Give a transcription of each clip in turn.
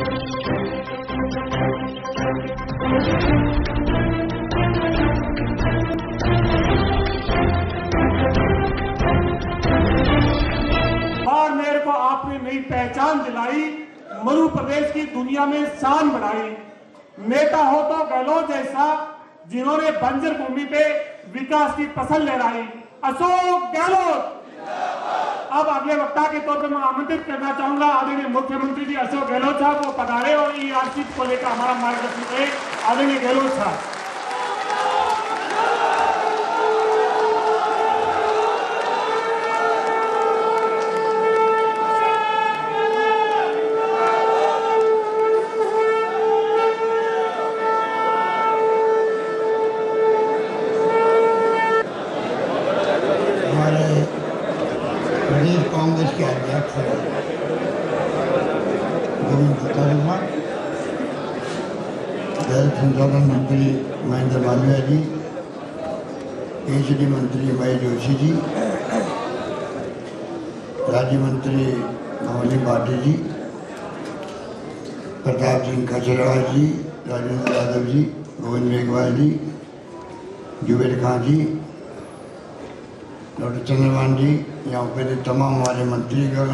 मेरे को आपने नई पहचान दिलाई, मरु प्रदेश की दुनिया में शान बढ़ाई। नेता हो तो गहलोत जैसा, जिन्होंने बंजर भूमि पे विकास की फसल लहराई, अशोक गहलोत। अब अगले वक्ता के तौर पर मैं आमंत्रित करना चाहूंगा आदरणीय मुख्यमंत्री जी अशोक गहलोत साहब को पधारे और ईआरसी को लेकर हमारा मार्गदर्शन करें। आदरणीय गहलोत साहब। प्रदेश कांग्रेस के अध्यक्ष जल संसाधन मंत्री महेंद्र मालवीय जी, पीएचडी मंत्री महेश जोशी जी, राज्य मंत्री नवनी पाटिल जी, प्रताप सिंह खचरा जी, राजेंद्र यादव जी, गोविंद मेघवाल जी, जुबेर खां जी, डॉक्टर चंद्रमान जी, यहाँ पे तमाम हमारे मंत्रीगण,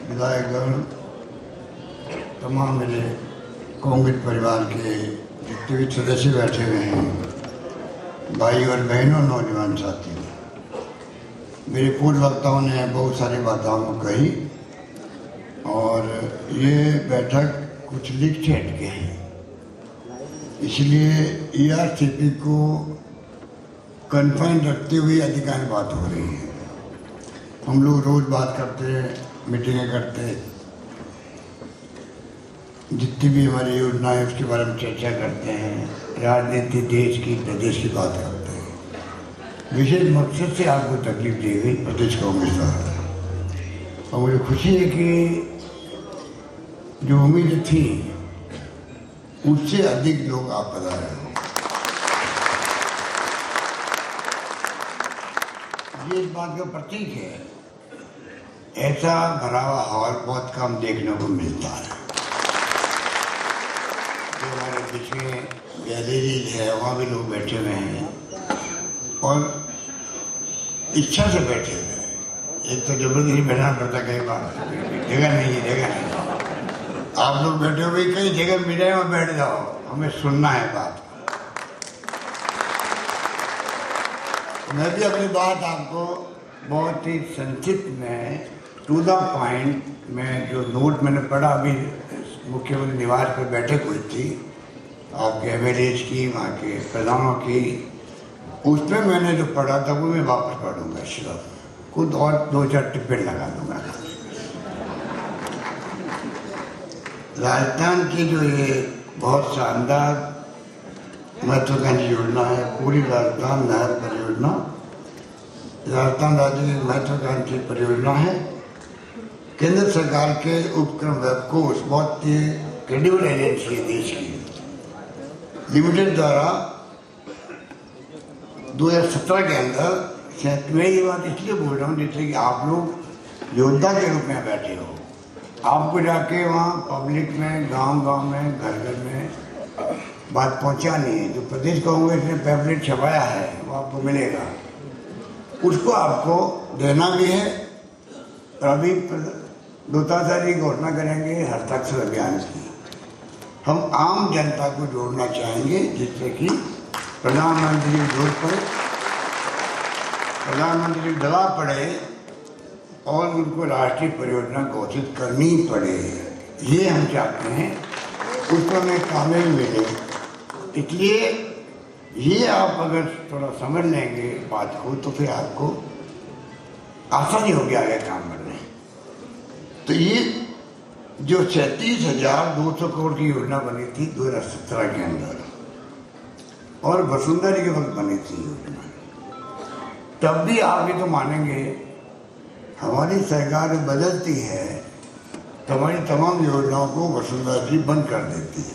विधायकगण, तमाम मेरे कांग्रेस परिवार के जितने भी सदस्य बैठे हुए हैं, भाई और बहनों, नौजवान साथियों, मेरे पूर्व वक्ताओं ने बहुत सारी बातों को कही और ये बैठक कुछ लिख छेट के है, इसलिए ईआरसीपी को कन्फाइन रखते हुए अधिकांश बात हो रही है। हम लोग रोज बात करते हैं, मीटिंगें करते हैं, जितनी भी हमारी योजना है उसके बारे में चर्चा करते हैं, राजनीति देश की प्रदेश की बात करते हैं। विशेष मकसद से आपको तकलीफ दी गई प्रदेश कांग्रेस द्वारा और मुझे खुशी है कि जो उम्मीद थी उससे अधिक लोग आप पधारे हो। ये इस बात का प्रतीक है, ऐसा भरा हुआ हॉल बहुत कम देखने को मिलता है। जो हमारे बीच में गैलरी है वहाँ भी लोग बैठे हुए हैं और इच्छा से बैठे हुए हैं। एक तो जबरदस्ती बैठना पड़ता कई बार, जगह नहीं है, जगह नहीं। आप लोग बैठे हुए कई जगह मिले और बैठ जाओ, हमें सुनना है बात। मैं भी अपनी बात आपको बहुत ही संक्षिप्त में टू द पॉइंट में जो नोट मैंने पढ़ा, अभी मुख्यमंत्री निवास पर बैठक हुई थी आपके एमएलएज की, वहाँ के प्रधानों की, उसमें मैंने जो पढ़ा था वो मैं वापस पढ़ूंगा सिर्फ, खुद और 2-4 टिप्पणी लगा दूंगा। राजस्थान की जो ये बहुत शानदार महत्वाकांक्षी योजना है, पूरी राजस्थान नहर परियोजना, राजस्थान राज्य की महत्वाकांक्षी परियोजना है। केंद्र सरकार के उपक्रम वेबकोष, बहुत ही क्रेडिबल एजेंसी है देश की, लिमिटेड द्वारा 2017 के अंदर, मैं ये बात इसलिए बोल रहा हूँ जैसे कि आप लोग योद्धा के रूप में बैठे हो, आपको जाके वहाँ पब्लिक में, गांव-गांव में, घर-घर में बात पहुँचानी है। जो प्रदेश कांग्रेस ने पैम्फलेट छपाया है वो आपको मिलेगा, उसको आपको देना भी है। और अभी 2 तारीख घोषणा करेंगे हस्ताक्षर अभियान की। हम आम जनता को जोड़ना चाहेंगे जिससे कि प्रधानमंत्री की जरूरत पड़े, प्रधानमंत्री की दबाव पड़े और उनको राष्ट्रीय परियोजना घोषित करनी पड़े, ये हम चाहते हैं। उसको हमें कामयाबी मिले, इसलिए ये आप अगर थोड़ा समझ लेंगे बात को तो फिर आपको आसानी होगी आगे काम करने। तो ये जो 37,200 करोड़ की योजना बनी थी 2017 के अंदर और वसुंधरा के वक्त बनी थी योजना, तब भी आप ये तो मानेंगे हमारी सरकार बदलती है तो हमारी तमाम योजनाओं को वसुंधरा जी बंद कर देती है।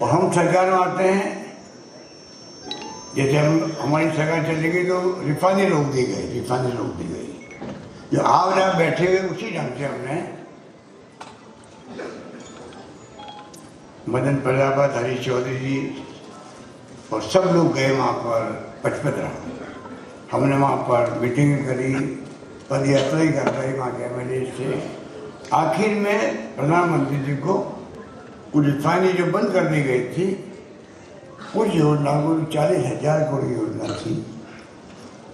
और हम सरकार में आते हैं, जैसे हमारी सरकार चली गई तो रिफाइनरी रोक दी गई। जो आप यहाँ बैठे हुए उसी ढंग से हमने मदन प्रजापत, हरीश चौधरी जी और सब लोग गए वहाँ पर पचपदरा। हमने वहाँ पर मीटिंग करी, पद यात्रा ही कर रही वहाँ के MLA से। आखिर में प्रधानमंत्री जी को कुछ रिफाइनरी जो बंद कर दी गई थी, उस योजना को 40,000 करोड़ योजना थी,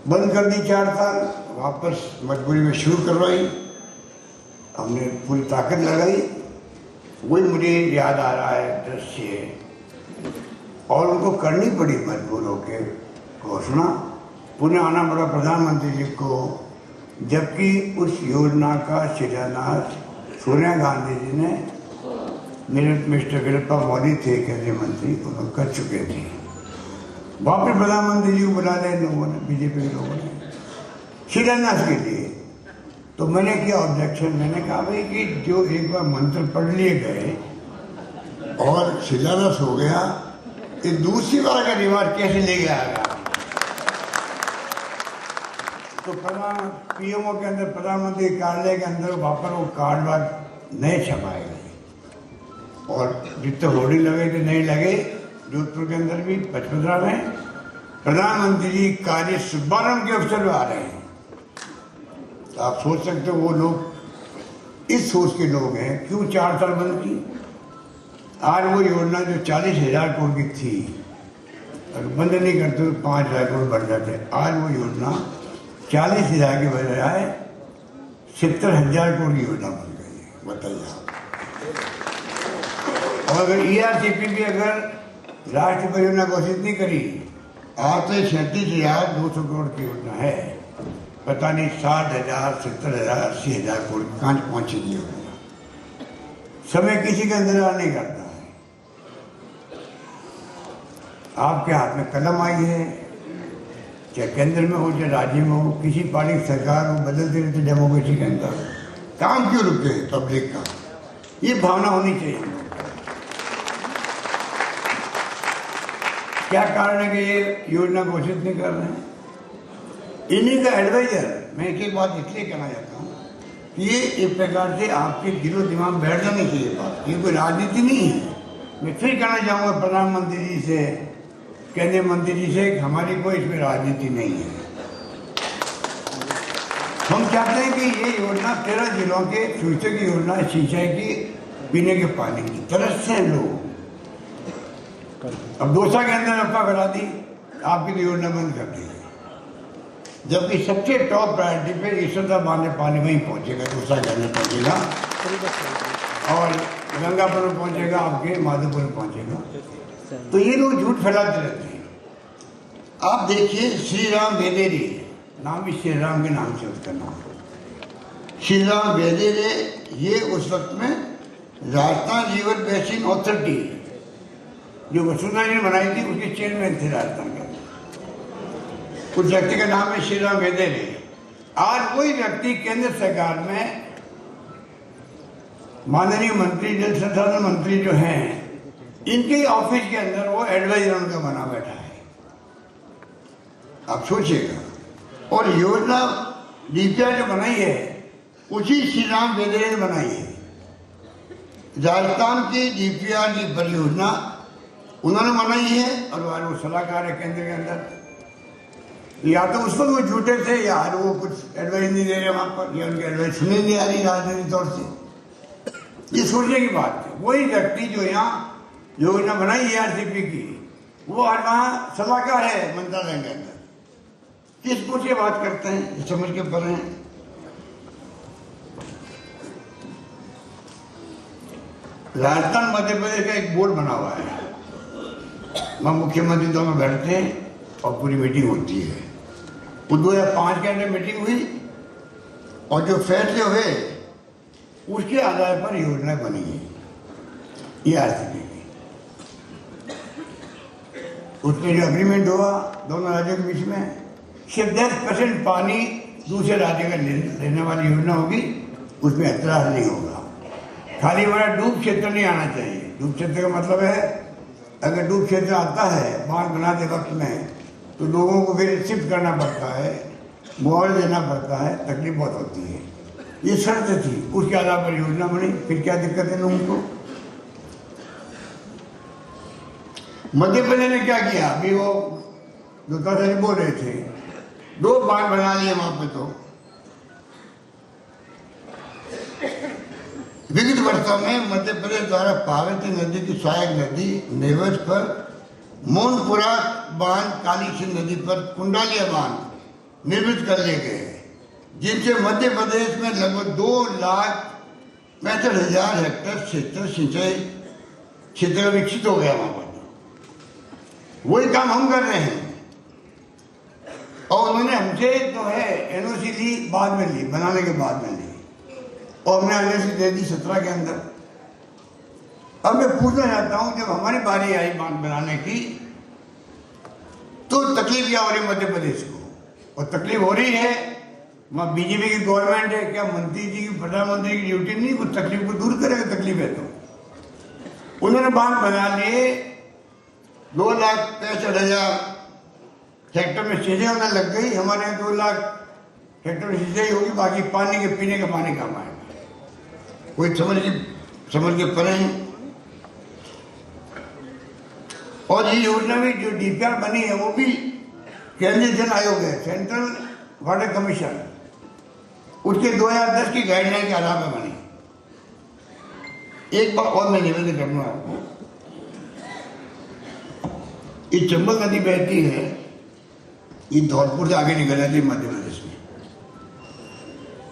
बंद कर दी 4 साल, वापस मजबूरी में शुरू करवाई। हमने पूरी ताकत लगाई। वही मुझे याद आ रहा है दृश्य, और उनको करनी पड़ी मजबूर होकर घोषणा। पुनः आना पड़ा प्रधानमंत्री जी को, जबकि उस योजना का शिलान्यास सोनिया गांधी जी ने, मिस्टर वीरप्पा मोदी थे केंद्रीय मंत्री, उन्होंने कर चुके थे। वापस प्रधानमंत्री जी को बुला लिया लोगों ने, बीजेपी के लोगों ने शिलान्यास के लिए। तो मैंने क्या ऑब्जेक्शन, मैंने कहा भाई कि जो एक बार मंत्र पढ़ लिए गए और शिलान्यास हो गया, ये दूसरी बार का रिवाज कैसे ले आएगा? तो PMO के अंदर, प्रधानमंत्री कार्यालय के अंदर वापस वो कार्ड वार्ड नए छपाए गए, और जितने होर्डिंग लगे थे नहीं लगे। जोधपुर के अंदर भी, पचपदरा में प्रधानमंत्री जी कार्य शुभारंभ के अवसर में आ रहे हैं। तो आप सोच सकते हो वो लोग इस सोच के लोग हैं, क्यों 4 साल बंद की। आज वो योजना जो 40,000 करोड़ की थी, अगर बंद नहीं करते तो 5,000 करोड़ बढ़ जाते। आज वो योजना 40,000 के बजाय 70,000 करोड़ की योजना बन गई है। बताइए आप। और अगर ERCP भी अगर राष्ट्रीय परियोजना घोषित नहीं करी, आज तो 37,200 करोड़ की योजना है। पता नहीं 60,000, 70,000, 80,000 करोड़ कहाँ पहुंचेगी योजना। समय किसी का इंतजार नहीं करता है। आपके हाथ में कलम आई है, चाहे केंद्र में हो चाहे राज्य में हो, किसी पार्टी की सरकार हो, बदलते रहते डेमोक्रेसी के अंदर। काम क्यों रुके पब्लिक का? ये भावना होनी चाहिए। क्या कारण है कि ये योजना घोषित नहीं कर रहे हैं? इन्हीं का एडवाइजर, मैं एक बात इसलिए कहना चाहता हूँ कि ये एक प्रकार से आपके दिलो दिमाग बैठ जानी चाहिए बात। ये कोई राजनीति नहीं है। मैं फिर कहना चाहूँगा प्रधानमंत्री जी से, केंद्रीय मंत्री जी से, हमारी कोई इसमें राजनीति नहीं है। हम चाहते हैं कि ये योजना 13 जिलों के फ्यूचर की योजना, सिंचाई की, पीने के पानी की तरस से लोग। अब दौसा के अंदर अफवाह करा दी, आपकी तो योजना बंद कर दी, जबकि सबसे टॉप प्रायोरिटी पे ईश्वरदा बांध पानी वहीं पहुंचेगा, दौसा के अंदर पहुंचेगा, और गंगापुर में पहुंचेगा, आपके माधोपुर में पहुंचेगा। तो ये लोग झूठ फैलाते रहते हैं। आप देखिए श्री राम वेदेरे, नाम भी श्री राम के नाम से उसका नाम, श्री राम वेदेरे, ये उस वक्त में राजस्थान रिवर बेसिन अथॉरिटी जो वसुंधरा जी ने बनाई थी, उसके चेयरमैन थे राजस्थान के। उस व्यक्ति का नाम है श्री राम वेदेरे। आज वही व्यक्ति केंद्र सरकार में माननीय मंत्री, जल संसाधन मंत्री जो हैं, इनके ऑफिस के अंदर वो एडवाइजर उनका बना बैठा है। आप सोचिएगा। और योजना DPR जो बनाई है, उसी श्री राम वेदेरे ने बनाई है। राजस्थान की DPR की परियोजना उन्होंने बनाई है, और आज वो सलाहकार है केंद्र के अंदर। या तो उस वक्त वो झूठे थे, या वो कुछ एडवाइस नहीं दे रहे वहां पर, या उनकी एडवाइस सुनने नहीं आ रही राजनीतिक तौर से। ये सोचने की बात है। वही व्यक्ति जो यहाँ योजना बनाई ERCP की, वो आज वहाँ सलाहकार है मंत्रालय के अंदर। किस पूछ के बात करते हैं, समझ के पढ़ रहे हैं। राजस्थान मध्य प्रदेश का एक बोर्ड बना हुआ है, वहाँ मुख्यमंत्री दोनों बैठते हैं और पूरी मीटिंग होती है। 2005 के अंदर मीटिंग हुई, और जो फैसले हुए उसके आधार पर योजना बनी है ERCP की। उसमें जो एग्रीमेंट हुआ दोनों राज्यों के बीच में, सिर्फ 10% पानी दूसरे राज्य का लेने वाली योजना होगी, उसमें एतराज नहीं होगा। खाली हमारा डूब क्षेत्र नहीं आना चाहिए। डूब क्षेत्र का मतलब है, अगर डूब क्षेत्र आता है बांध बनाते वक्त में, तो लोगों को फिर शिफ्ट करना पड़ता है, मुआवजा देना पड़ता है, तकलीफ बहुत होती है। ये शर्त थी, उसके आधार पर योजना बनी। फिर क्या दिक्कत है लोगों को? मध्य प्रदेश ने क्या किया, अभी वो दादाजी बोल रहे थे, 2 बांध बना लिए वहां पे। तो विगत वर्षों में मध्य प्रदेश द्वारा पार्वती नदी की सहायक नदी नेवज पर मोनपुरा बांध, काली सिंध नदी पर कुंडालिया बांध निर्मित कर लिए गए, जिनसे मध्य प्रदेश में लगभग 2,65,000 हेक्टेयर क्षेत्र सिंचाई क्षेत्र विकसित हो गया। वहां पर वही काम हम कर रहे हैं। और उन्होंने हमसे तो है एनओसी ली, बाद में ली, बनाने के बाद में ली, और हमने एनओसी दे दी 17 के अंदर। अब मैं पूछना चाहता हूं, जब हमारी बारी आई बांध बनाने की तो तकलीफ क्या हो रही मध्य प्रदेश को, और तकलीफ हो रही है वहां बीजेपी की गवर्नमेंट है। क्या मंत्री जी की, प्रधानमंत्री की ड्यूटी नहीं कुछ तकलीफ को दूर करेगा? तकलीफ है तो उन्होंने बांध बना लिए, 2,65,000 हेक्टेयर में सिंचाई होने लग गई। हमारे यहाँ 2 लाख हेक्टेयर में सिंचाई होगी, बाकी पानी के पीने का पानी कम आएगा। कोई समझ के परे हैं। और ये योजना भी जो डीपीआर बनी है वो भी केंद्रीय जल आयोग है, सेंट्रल वाटर कमीशन, उसके 2010 की गाइडलाइन के आधार पर बनी। एक बार और मैं निवेदन करूंगा आपको, ये चंबल नदी बहती है, ये धौलपुर से आगे निकल जाती है मध्य प्रदेश में।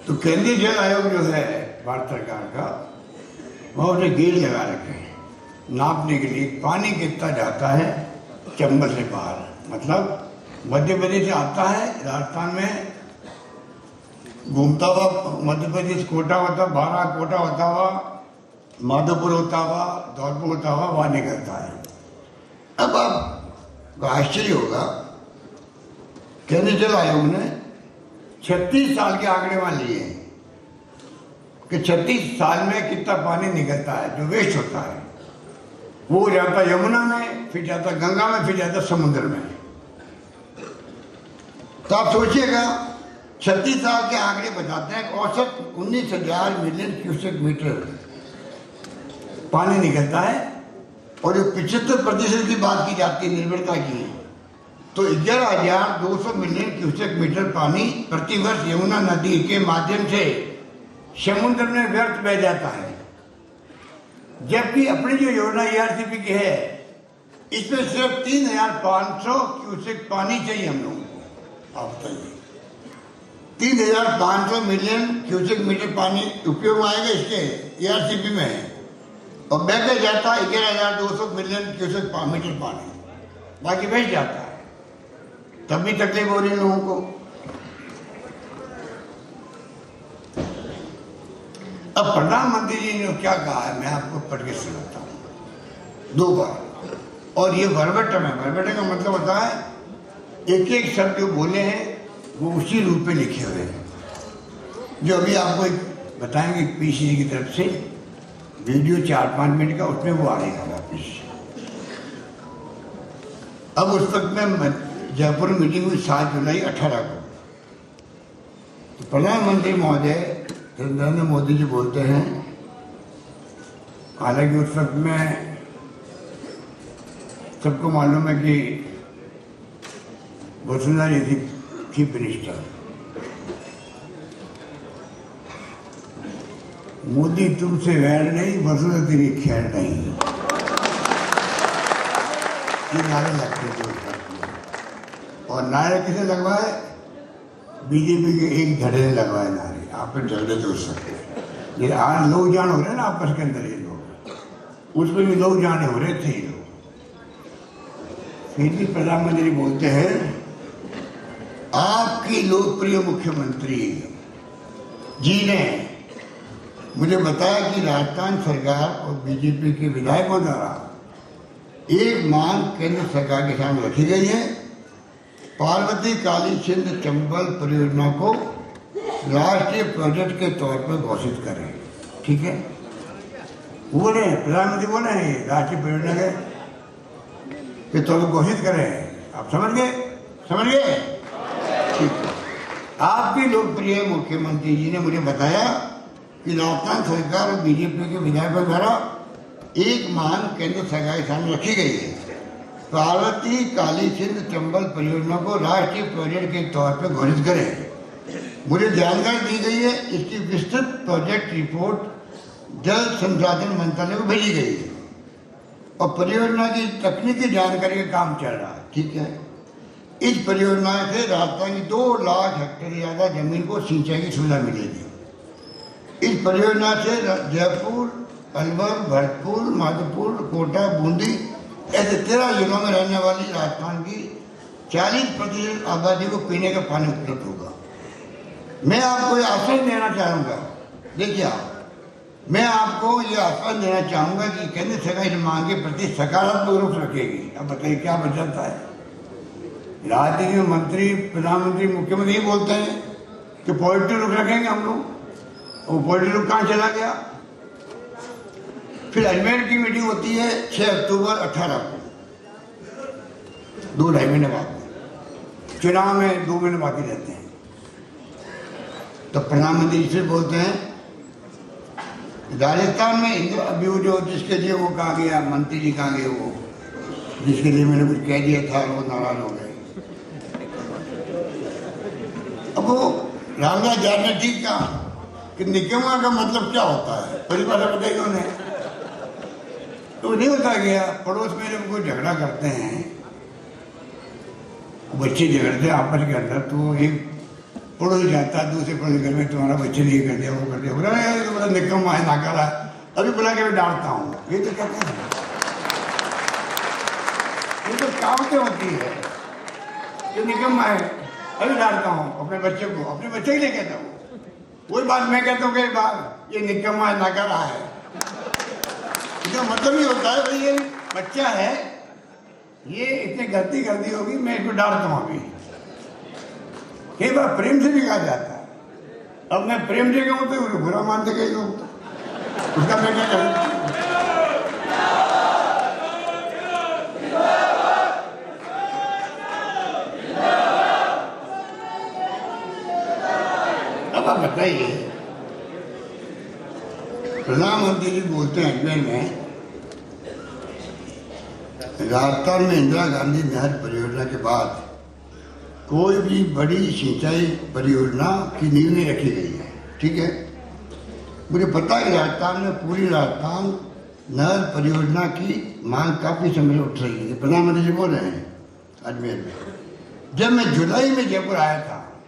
तो केंद्रीय जल आयोग जो है भारत सरकार का, वहां उसने गेज लगा रखे हैं नापने के लिए पानी कितना जाता है चंबल से बाहर। मतलब मध्य प्रदेश से आता है, राजस्थान में घूमता हुआ मध्य प्रदेश कोटा होता, बारा कोटा होता हुआ, माधोपुर होता हुआ, धौलपुर होता हुआ वहां निकलता है। अब आप आश्चर्य होगा, केंद्रीय जल आयोग ने 36 साल के आंकड़े वहां लिए कि 36 साल में कितना पानी निकलता है जो वेस्ट होता है। वो जाता यमुना में, फिर जाता गंगा में, फिर जाता समुद्र में। तो आप सोचिएगा 36 साल के आंकड़े बताते हैं औसत 19,000 मिलियन क्यूसेक मीटर पानी निकलता है। और जो 75% की बात की जाती है निर्भरता की, तो 11,200 मिलियन क्यूसेक मीटर पानी प्रतिवर्ष यमुना नदी के माध्यम से समुद्र में व्यर्थ बह जाता है। जबकि अपनी जो योजना ERCP की है, इसमें सिर्फ 3,500 क्यूसेक पानी चाहिए हम लोगों को। आप बताइए, 3,500 मिलियन क्यूसेक मीटर पानी उपयोग आएगा इसके ERCP में, और बह के जाता है 11,200 मिलियन क्यूसेक मीटर पानी, बाकी बह जाता है। तब भी तकलीफ हो रही है लोगों को। अब प्रधानमंत्री जी ने क्या कहा है, मैं आपको पढ़ के सुनाता हूं 2 बार। और ये वर्बेटम है। वर्बेटम का मतलब होता है एक एक शब्द जो बोले हैं वो उसी रूप में लिखे हुए हैं, जो अभी आपको बताएंगे PCC की तरफ से वीडियो 4-5 मिनट का, उसमें वो आएगा वापिस। अब उस वक्त में जयपुर मीटिंग हुई 7 जुलाई 18 को। तो प्रधानमंत्री महोदय नरेंद्र मोदी जी बोलते हैं, हालांकि उस वक्त में सबको मालूम है कि वसुंधरा जी थी चीफ मिनिस्टर। मोदी तुमसे वैर नहीं, वसुंधरा तेरी खैर नहीं, ये नारे लगते थे। और नारे किसे लगवाए? बीजेपी के एक धड़े ने लगवाए नारे। आप झगड़े तो उस सकते, ये आज लोग जान हो रहे ना आपस के अंदर, ये लोग उसमें भी लोग जाने हो रहे थे ये लोग। फिर भी प्रधानमंत्री बोलते हैं, आपकी लोकप्रिय मुख्यमंत्री जी ने मुझे बताया कि राजस्थान सरकार और बीजेपी के विधायकों द्वारा एक मांग केंद्र सरकार के सामने रखी गई है। पार्वती काली सिंध चंबल परियोजना को राष्ट्रीय प्रोजेक्ट के तौर पर घोषित करें। ठीक है, बोले प्रधानमंत्री बोले राष्ट्रीय परियोजना के तौर पर घोषित करें। आप समझ गए? ठीक है। आपकी लोकप्रिय मुख्यमंत्री जी ने मुझे बताया कि राजस्थान सरकार और बीजेपी के विधायकों द्वारा एक मांग केंद्र सरकार के सामने रखी गई है पार्वती काली सिंध चंबल परियोजना को राष्ट्रीय प्रोजेक्ट के तौर पर घोषित करें। मुझे जानकारी दी गई है, इसकी विस्तृत प्रोजेक्ट रिपोर्ट जल संसाधन मंत्रालय को भेजी गई है और परियोजना की तकनीकी जानकारी का काम चल रहा है। ठीक है, इस परियोजना से राजस्थान की 2 लाख हेक्टेयर से ज्यादा जमीन को सिंचाई की सुविधा मिलेगी। इस परियोजना से जयपुर, अलवर, भरतपुर, माधोपुर, कोटा, बूंदी ऐसे 13 जिलों में रहने वाली राजस्थान की 40% आबादी को पीने का पानी उपलब्ध होगा। मैं आपको ये आश्वासन देना चाहूँगा, देखिए मैं आपको ये आश्वासन देना चाहूँगा कि केंद्र सरकार इस मांग के प्रति सकारात्मक रूप रखेगी। अब बताइए क्या बदलता है? राजनीति में मंत्री, प्रधानमंत्री, मुख्यमंत्री ही बोलते हैं कि पॉजिटिव रुख रखेंगे हम लोग, वो पॉजिटिव रुख कहाँ चला गया? फिर अजमेर की मीटिंग होती है 6 अक्टूबर 18 को, 2-2.5 महीने बाद। चुनाव में 2 महीने बाकी रहते हैं, तो प्रधानमंत्री से बोलते हैं राजस्थान में अभी वो जो जिसके लिए वो कहा गया, मंत्री जी कहा गए, वो जिसके लिए मैंने कुछ कह दिया था वो नाराज हो गए। अब वो रामदास जाट ने ठीक कहा कि निकम्मा का मतलब क्या होता है, परिभाषा बताई उन्होंने, तो नहीं होता गया। पड़ोस में जब कोई झगड़ा करते हैं, बच्चे झगड़ते आपस के अंदर, तो एक पड़ोसी जाता है दूसरे पड़ोसी घर में, तुम्हारा बच्चे नहीं कर दिया, वो कर दिया, बोला तो बड़ा निकम्मा है, नाकारा है, अभी बुला के मैं डांटता हूँ। ये तो कहते हैं, ये तो कहावतें होती है, ये निकम्मा है, अभी डांटता हूँ अपने बच्चे को, अपने बच्चे के लिए कहता हूँ। वही बात मैं कहता हूँ कई बार, ये निकम्मा है, नाकारा है। इसका मतलब ही होता है भाई ये बच्चा है, ये इतनी गलती कर दी होगी, मैं इसको डांटता हूँ। अभी कई बार प्रेम से भी कहा जाता है, अब मैं प्रेम से कहूँ तो बुरा मानते कई लोग, उसका मैं क्या करूँ? अब आप बताइए, प्रधानमंत्री जी बोलते हैं अजमेर में राजस्थान में इंदिरा गांधी नहर परियोजना के बाद कोई भी बड़ी सिंचाई परियोजना की नींव नहीं रखी गई है। ठीक है, मुझे पता है राजस्थान में, पूरी राजस्थान नहर परियोजना की मांग काफी समय से उठ रही है। प्रधानमंत्री जी बोल रहे हैं अजमेर में। जब मैं जुलाई में जयपुर आया था,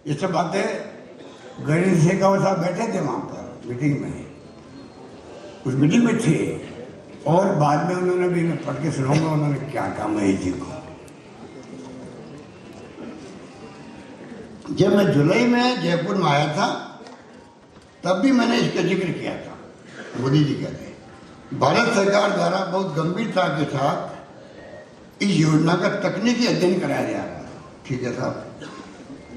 ये सब बातें गणेश शेखावत साहब बैठे थे वहां पर मीटिंग में, उस मीटिंग में थे, और बाद में उन्होंने भी, मैं पढ़ के सुनाऊंगा उन्होंने क्या कहा महेश जी को। जब मैं जुलाई में जयपुर में आया था, तब भी मैंने इसका जिक्र किया था। मोदी जी कहते हैं भारत सरकार द्वारा बहुत गंभीरता के साथ इस योजना का तकनीकी अध्ययन कराया जा रहा है। ठीक है साहब,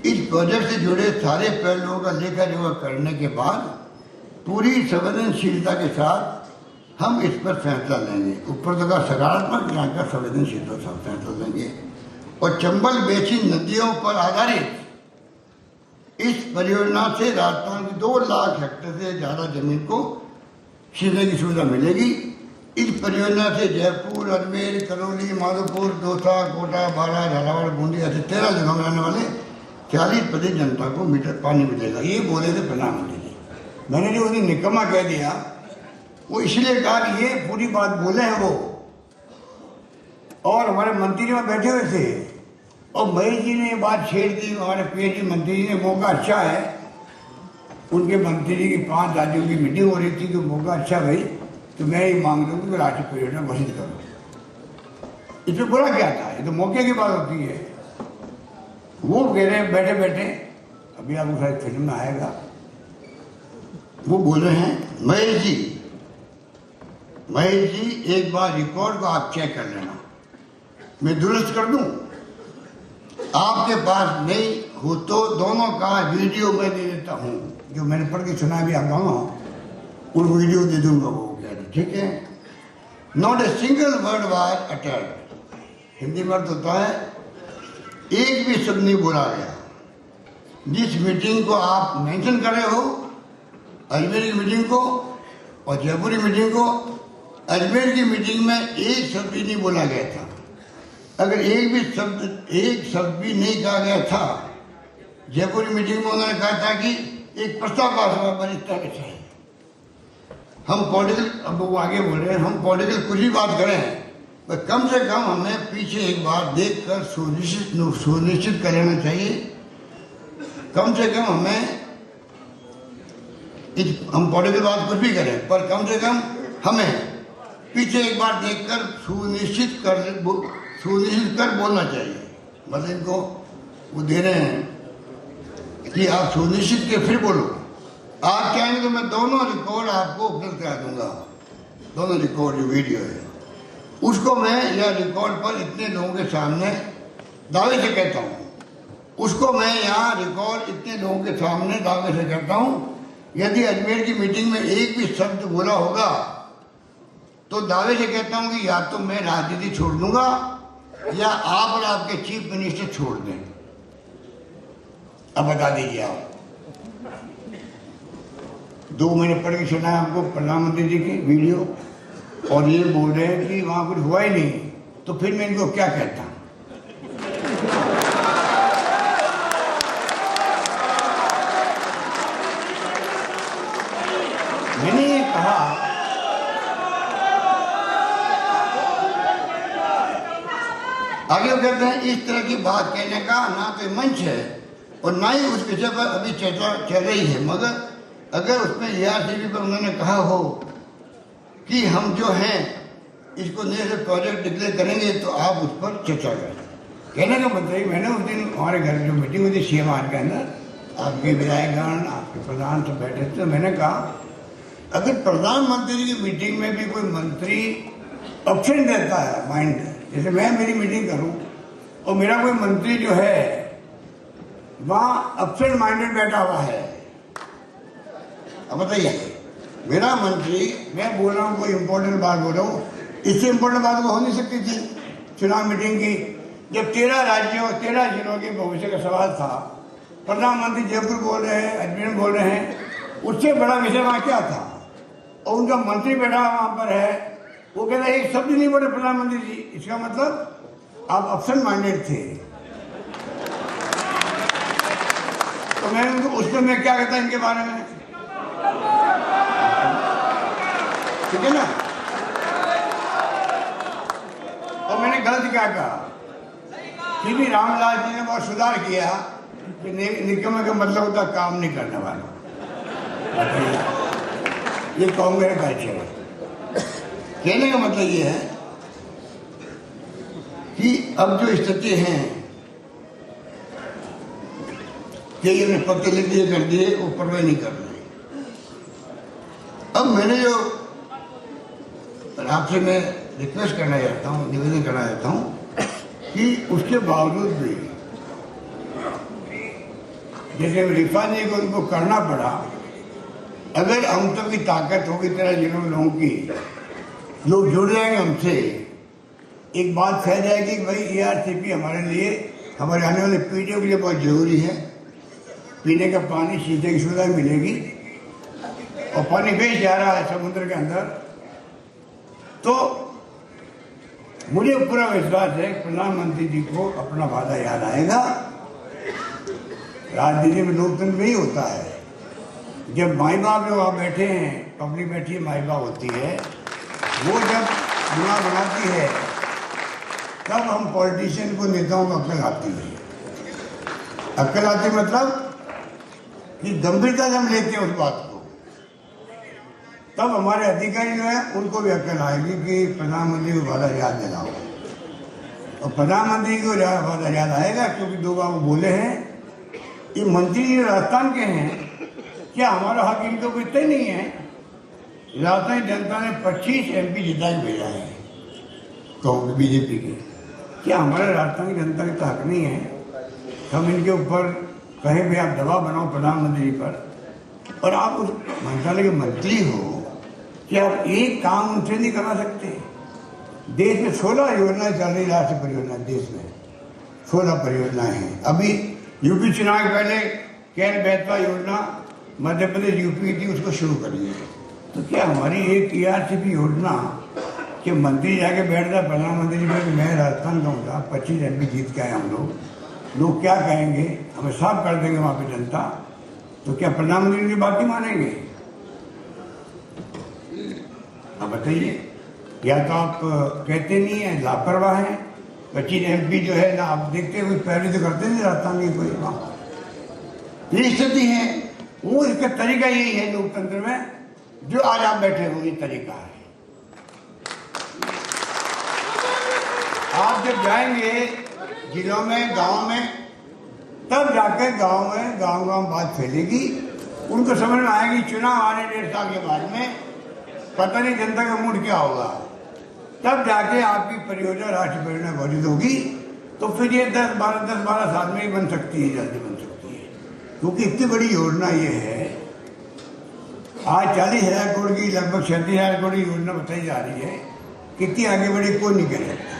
इस प्रोजेक्ट से जुड़े सारे पहलुओं का लेखा जोखा करने के बाद पूरी संवेदनशीलता के साथ हम इस पर फैसला लेंगे। ऊपर तो का सकारात्मक का संवेदनशीलता से फैसला लेंगे और चंबल बेसिन नदियों पर आधारित इस परियोजना से राजस्थान की 2 लाख हेक्टेयर से ज्यादा जमीन को सिंचाई की सुविधा मिलेगी। इस परियोजना से जयपुर, अजमेर, करौली, माधोपुर, दौसा, कोटा, बारा, झालावाड़, बूंदी ऐसे 13 जिलों में रहने वाले 40% जनता को मीटर पानी मिलेगा। ये बोले थे प्रधानमंत्री जी। मैंने जो उन्हें निकम्मा कह दिया, वो इसलिए कहा कि ये पूरी बात बोले हैं वो, और हमारे मंत्री वहां बैठे हुए थे, और महेश जी ने ये बात छेड़ दी। हमारे पीएचडी मंत्री जी ने, मौका अच्छा है, उनके मंत्री जी की 5 राज्यों की मीटिंग हो रही थी, तो मौका अच्छा भाई, तो मैं ये मांग लूँ कि राष्ट्रीय परियोजना घोषित करूँ। इसमें बुरा क्या था, ये तो मौके की बात होती है। वो कह रहे हैं बैठे बैठे, अभी आपको शायद फिल्म में आएगा, वो बोल रहे हैं महेश जी एक बार रिकॉर्ड को आप चेक कर लेना, मैं दुरुस्त कर दूं। आपके पास नहीं हो तो दोनों का वीडियो मैं दे देता हूं, जो मैंने पढ़ के सुना भी आप दोनों, उन वीडियो दे दूंगा। वो कह रहे ठीक है, not a single word was uttered. Hindi में अर्थ होता है एक भी शब्द नहीं बोला गया। जिस मीटिंग को आप मेंशन कर रहे हो, अजमेर की मीटिंग को और जयपुर की मीटिंग को, अजमेर की मीटिंग में एक शब्द भी नहीं बोला गया था। अगर एक शब्द भी नहीं कहा गया था। जयपुर मीटिंग में उन्होंने कहा था कि एक प्रस्ताव पास हुआ बरिष्ठता के चाहिए। हम पॉलिटिकल, अब वो आगे बोल रहे हैं, हम पॉलिटिकल कुछ भी बात करें, पर कम से कम हमें पीछे एक बार देखकर सुनिश्चित कर लेना चाहिए। कम से कम हम पॉलिटिकल बात कुछ भी करें, पर कम से कम हमें पीछे एक बार देखकर सुनिश्चित कर बोलना चाहिए। मतलब इनको वो दे रहे हैं कि आप सुनिश्चित के फिर बोलो। आप चाहेंगे तो मैं दोनों रिकॉर्ड आपको उपलब्ध करा दूंगा। दोनों रिकॉर्ड जो वीडियो है उसको मैं या रिकॉर्ड पर इतने लोगों के सामने दावे से कहता हूँ, उसको मैं यहाँ रिकॉर्ड इतने लोगों के सामने दावे से कहता हूँ। यदि अजमेर की मीटिंग में एक भी शब्द बोला होगा तो दावे से कहता हूँ कि या तो मैं राजनीति छोड़ दूंगा या आप और आपके चीफ मिनिस्टर छोड़ दें। अब बता दीजिए आप। 2 महीने पढ़ के सुना है आपको प्रधानमंत्री जी की वीडियो, और ये बोल रहे हैं कि वहां कुछ हुआ ही नहीं, तो फिर मैं इनको क्या कहता हूं? मैंने ये कहा आगे वो कहते हैं इस तरह की बात कहने का ना तो मंच है और ना ही उस विषय पर अभी चर्चा चल रही है। मगर अगर उसमें ARCP पर उन्होंने कहा हो कि हम जो हैं इसको नेशनल प्रोजेक्ट डिक्लेयर करेंगे तो आप उस पर चर्चा करें। कहने का मतलब मैंने उस दिन हमारे घर जो मीटिंग हुई थी CMR के अंदर, आपके विधायकगण आपके प्रधान सब बैठे थे, तो मैंने कहा अगर प्रधानमंत्री जी की मीटिंग में भी कोई मंत्री ऑप्शन देता है माइंड, जैसे मैं मेरी मीटिंग करूं और मेरा कोई मंत्री जो है वहां अपसेंट माइंडेड बैठा हुआ है, अब बताइए मेरा मंत्री, मैं बोल रहा हूँ कोई इंपॉर्टेंट बात बोल रहा हूँ, इससे इंपॉर्टेंट बात को हो नहीं सकती थी चुनाव मीटिंग की। जब 13 राज्यों 13 जिलों के भविष्य का सवाल था, प्रधानमंत्री जयपुर बोल रहे हैं, अजमेर बोल रहे हैं, उससे बड़ा विषय वहां क्या था? और उनका मंत्री बैठा वहां पर है, वो कहता है एक शब्द नहीं बोले प्रधानमंत्री जी, इसका मतलब आप अपसेंट माइंडेड थे। तो मैं उनको उसमें मैं क्या कहता इनके बारे में, ठीक है ना? और मैंने गलत क्या कहा कि भी रामलाल जी ने बहुत सुधार किया कि निकम्मे का मतलब होता काम नहीं करने वाला। ये कौन मेरा कल्चर है। कहने का मतलब ये है कि अब जो स्थिति है कि ये पत्र लिख दिए कर दिए, वो परवाह नहीं कर रहे। अब मैंने जो आपसे मैं रिक्वेस्ट करना चाहता हूँ, निवेदन करना चाहता हूँ कि उसके बावजूद भी जैसे रिफानी को उनको करना पड़ा, अगर हम तक की ताकत होगी तरह जिलों लोगों की, लोग जुड़ जाएंगे हमसे, एक बात कह जाएगी कि भाई ARCP हमारे लिए, हमारे आने वाले पीढ़ियों के लिए बहुत जरूरी है। पीने का पानी सीधे की सुविधा मिलेगी और पानी बेच जा रहा है समुद्र के अंदर। तो मुझे पूरा विश्वास है प्रधानमंत्री जी को अपना वादा याद आएगा। राजनीति में लोकतंत्र में ही होता है, जब माई बाप जो वहाँ बैठे हैं, पब्लिक बैठी है, माई बाप होती है, वो जब चुनाव बनाती है तब हम पॉलिटिशियन को, नेताओं को अक्ल आती है। अक्ल आती मतलब कि गंभीरता से हम लेते हैं उस बात को, तब हमारे अधिकारी जो है उनको भी अक्ल आएगी कि प्रधानमंत्री को वादा याद दिलाओ। और प्रधानमंत्री को वादा याद आएगा क्योंकि 2 बार वो बोले हैं, ये मंत्री जी राजस्थान के हैं, क्या हमारा हक इनको कोई तय नहीं है? राजस्थान जनता ने 25 MP जिता के भेजा है BJP के, क्या हमारे राजस्थान की जनता का हक नहीं है हम इनके ऊपर कहीं भी आप दबाव बनाओ प्रधानमंत्री पर? और आप उस मंत्रालय के मंत्री हो, क्या आप एक काम उनसे नहीं करवा सकते? देश में 16 योजनाएं चल रही, राष्ट्रीय परियोजना देश में 16 परियोजनाएं हैं। अभी यूपी चुनाव के पहले कैन बेतवा योजना मध्य प्रदेश यूपी थी, उसको शुरू करिए। तो क्या हमारी एक ARCP योजना कि मंत्री जाके बैठ जाए प्रधानमंत्री में कि मैं राजस्थान का हूँ, 25 MP जीत के आए हम लोग क्या कहेंगे, हमें साफ कर देंगे वहाँ पे जनता, तो क्या प्रधानमंत्री की बात ही मानेंगे? अब बताइए, या तो आप कहते नहीं है, लापरवाह है। 25 MP जो है ना, आप देखते हुए पहले तो करते नहीं राजस्थान की कोई वहाँ, ये स्थिति है। वो इसका तरीका यही है लोकतंत्र में, जो आज आप बैठे हो ये तरीका है। आप जब जाएंगे जिलों में, गांव में, तब जाकर गांव बात फैलेगी, उनको समझ में आएगी चुनाव आने 1.5 साल के बाद में पता नहीं जनता का मूड क्या होगा। तब जाके आपकी परियोजना राष्ट्रीय परियोजना घोषित होगी, तो फिर ये 10-12 साल में ही बन सकती है, जल्दी बन सकती है, क्योंकि इतनी बड़ी योजना ये है। आज 40,000 करोड़ की, लगभग 37,000 करोड़ की योजना बताई जा रही है, कितनी आगे बढ़ी कोई नहीं कह सकता।